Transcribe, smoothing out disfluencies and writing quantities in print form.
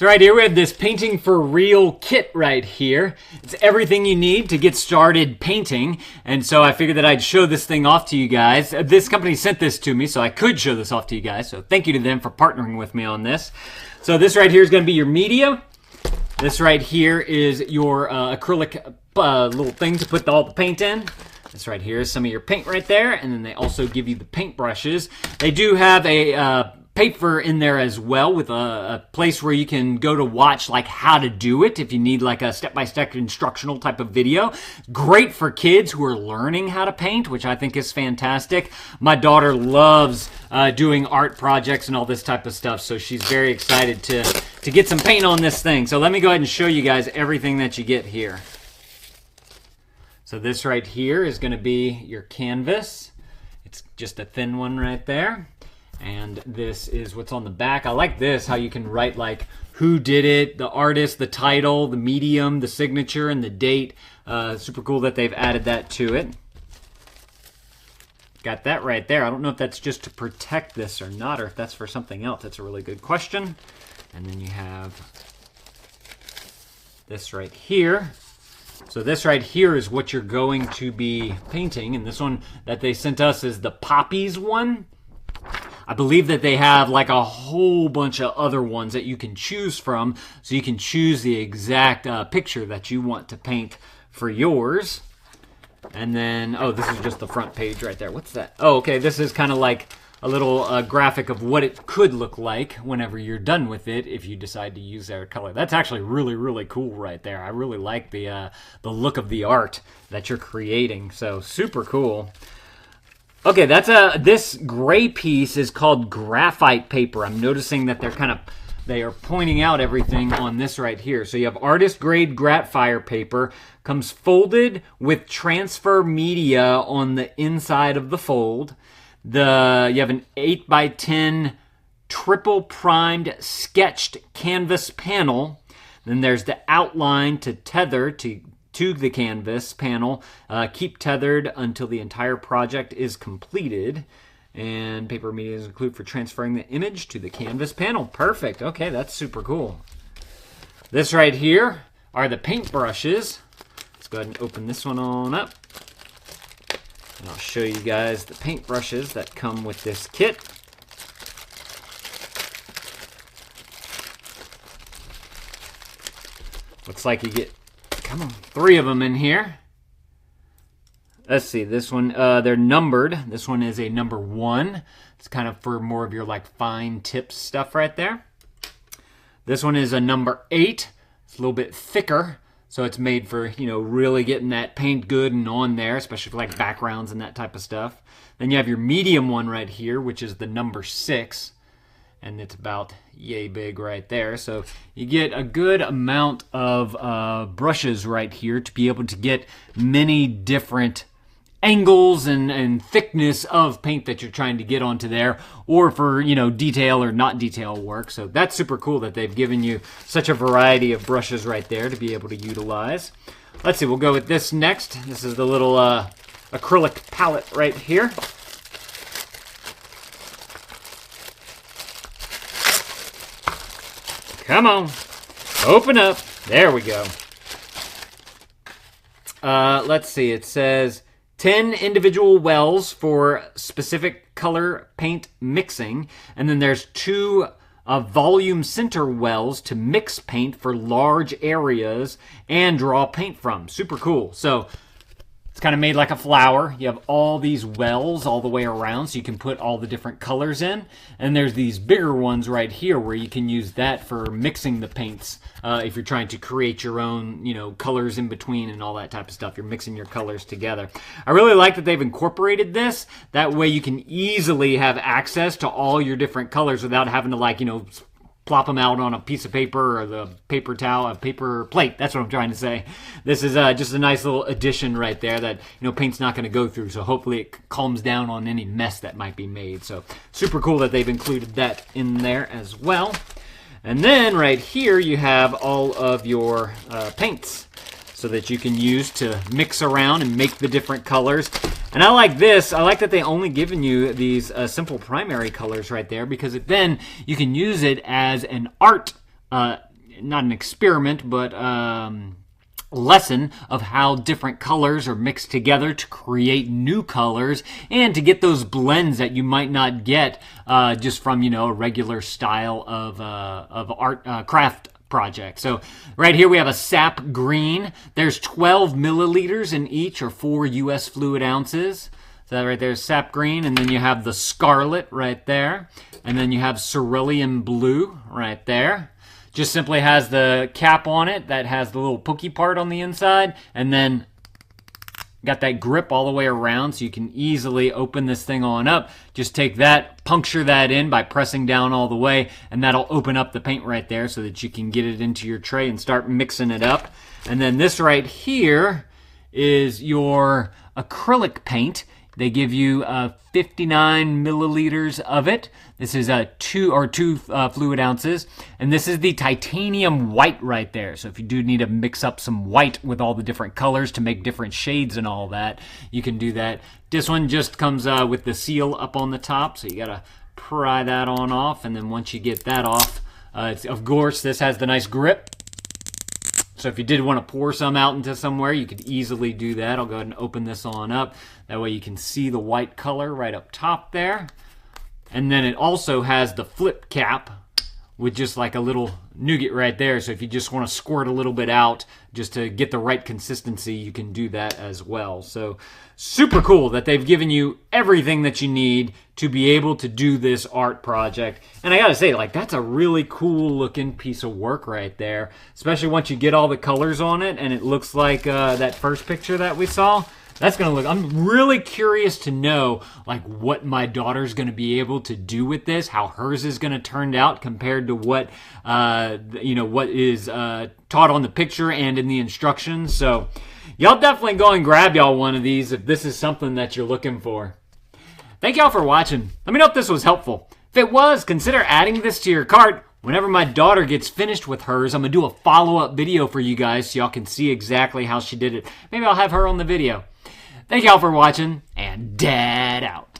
So right here we have this painting for real kit right here. It's everything you need to get started painting. And so I figured that I'd show this thing off to you guys. This company sent this to me so I could show this off to you guys. So thank you to them for partnering with me on this. So this right here is going to be your media. This right here is your acrylic little thing to put all the paint in. This right here is some of your paint right there. And then they also give you the paint brushes. They do have a paper in there as well with a place where you can go to watch like how to do it if you need like a step-by-step instructional type of video. Great for kids who are learning how to paint, which I think is fantastic. My daughter loves doing art projects and all this type of stuff, so she's very excited to get some paint on this thing. So let me go ahead and show you guys everything that you get here. So this right here is going to be your canvas. It's just a thin one right there. And this is what's on the back. I like this, how you can write like who did it, the artist, the title, the medium, the signature, and the date. Super cool that they've added that to it. Got that right there. I don't know if that's just to protect this or not, or if that's for something else. That's a really good question. And then you have this right here. So this right here is what you're going to be painting. And this one that they sent us is the Poppies one. I believe that they have like a whole bunch of other ones that you can choose from, so you can choose the exact picture that you want to paint for yours. And then, oh, this is just the front page right there. What's that? Oh, okay, this is kind of like a little graphic of what it could look like whenever you're done with it if you decide to use their color. That's actually really, really cool right there. I really like the look of the art that you're creating, so super cool. Okay, that's this gray piece is called graphite paper. I'm noticing that they are pointing out everything on this right here. So you have artist grade graphite paper, comes folded with transfer media on the inside of the fold. You have an 8x10 triple primed sketched canvas panel. Then there's the outline to tether to the canvas panel. Keep tethered until the entire project is completed. And paper media is included for transferring the image to the canvas panel. Perfect. Okay, that's super cool. This right here are the paint brushes. Let's go ahead and open this one on up. And I'll show you guys the paint brushes that come with this kit. Looks like you get 3 of them in here. Let's see, this one, they're numbered. This one is a number 1. It's kind of for more of your like fine tips stuff right there. This one is a number 8. It's a little bit thicker, so it's made for, you know, really getting that paint good and on there, especially for like backgrounds and that type of stuff. Then you have your medium one right here, which is the number 6. And it's about yay big right there. So you get a good amount of brushes right here to be able to get many different angles and thickness of paint that you're trying to get onto there, or for, you know, detail or not detail work. So that's super cool that they've given you such a variety of brushes right there to be able to utilize. Let's see, we'll go with this next. This is the little acrylic palette right here. Come on, open up. There we go. Let's see, it says 10 individual wells for specific color paint mixing. And then there's 2 volume center wells to mix paint for large areas and draw paint from. Super cool. So it's kind of made like a flower. You have all these wells all the way around, so you can put all the different colors in. And there's these bigger ones right here where you can use that for mixing the paints. If you're trying to create your own, you know, colors in between and all that type of stuff. You're mixing your colors together. I really like that they've incorporated this. That way you can easily have access to all your different colors without having to, like, you know, plop them out on a piece of paper or the paper towel, a paper plate. That's what I'm trying to say. This is just a nice little addition right there that, you know, paint's not going to go through. So hopefully it calms down on any mess that might be made. So super cool that they've included that in there as well. And then right here you have all of your paints so that you can use to mix around and make the different colors. And I like this. I like that they only given you these simple primary colors right there, because then you can use it as an art not an experiment, but lesson of how different colors are mixed together to create new colors and to get those blends that you might not get just from, a regular style of art craft project. So right here we have a sap green. There's 12 milliliters in each, or 4 US fluid ounces. So that right there is sap green, and then you have the scarlet right there, and then you have cerulean blue right there. Just simply has the cap on it that has the little pokey part on the inside, and then got that grip all the way around so you can easily open this thing on up. Just take that, puncture that in by pressing down all the way, and that'll open up the paint right there so that you can get it into your tray and start mixing it up. And then this right here is your acrylic paint. They give you 59 milliliters of it. This is 2 fluid ounces. And this is the titanium white right there. So if you do need to mix up some white with all the different colors to make different shades and all that, you can do that. This one just comes with the seal up on the top. So you got to pry that on off. And then once you get that off, of course, this has the nice grip. So if you did want to pour some out into somewhere, you could easily do that. I'll go ahead and open this on up. That way you can see the white color right up top there. And then it also has the flip cap with just like a little nougat right there. So if you just want to squirt a little bit out just to get the right consistency, you can do that as well. So super cool that they've given you everything that you need to be able to do this art project. And I gotta say, like, that's a really cool looking piece of work right there, especially once you get all the colors on it and it looks like that first picture that we saw. That's gonna look, I'm really curious to know like what my daughter's gonna be able to do with this, how hers is gonna turn out compared to what what is taught on the picture and in the instructions. So y'all definitely go and grab y'all one of these if this is something that you're looking for. Thank y'all for watching. Let me know if this was helpful. If it was, consider adding this to your cart. Whenever my daughter gets finished with hers, I'm gonna do a follow-up video for you guys so y'all can see exactly how she did it. Maybe I'll have her on the video. Thank y'all for watching, and Dad out.